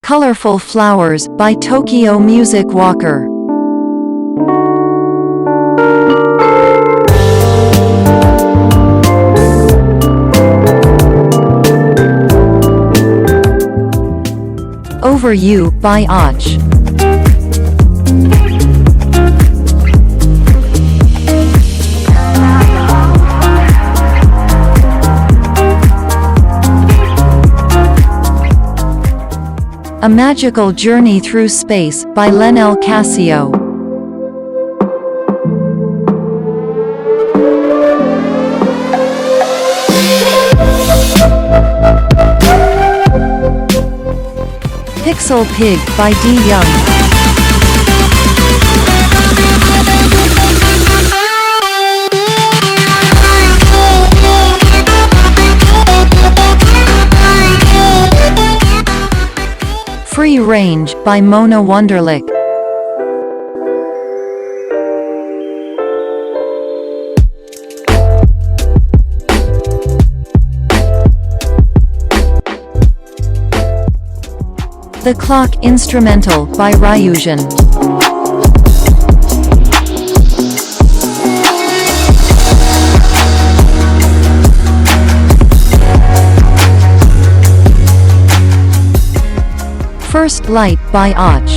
Colorful Flowers by Tokyo Music Walker. Over You by Och. A Magical Journey Through Space by Lenel Casio. Pixel Pig by D. Young. Free Range by Mona Wunderlich. The Clock Instrumental by Ryujin. First Light by Och.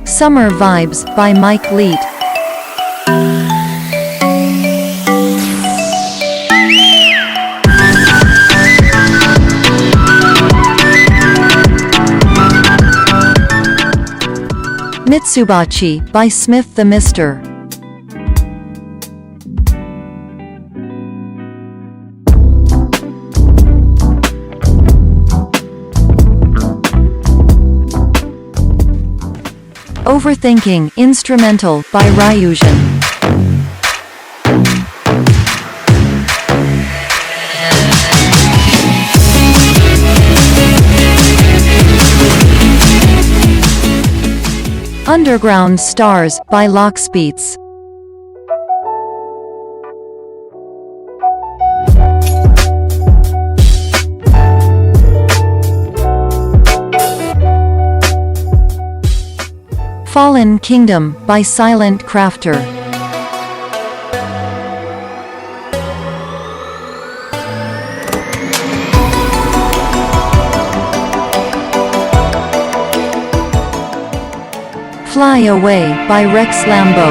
Summer Vibes by Mike Leet. Mitsubachi by Smith the Mister. Overthinking Instrumental by Ryujin. Underground Stars by Lockspeets. Fallen Kingdom by Silent Crafter. Fly Away by Rex Lambo.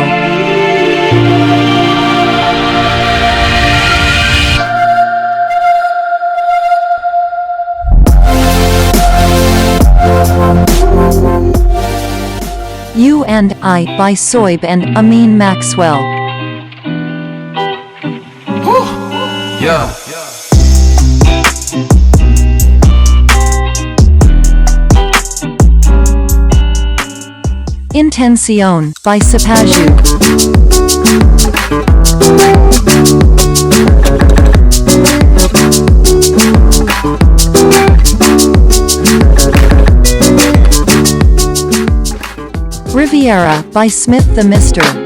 You and I by Soib and Amin Maxwell. Yeah. Intención by Sapaju. Riviera by Smith the Mister.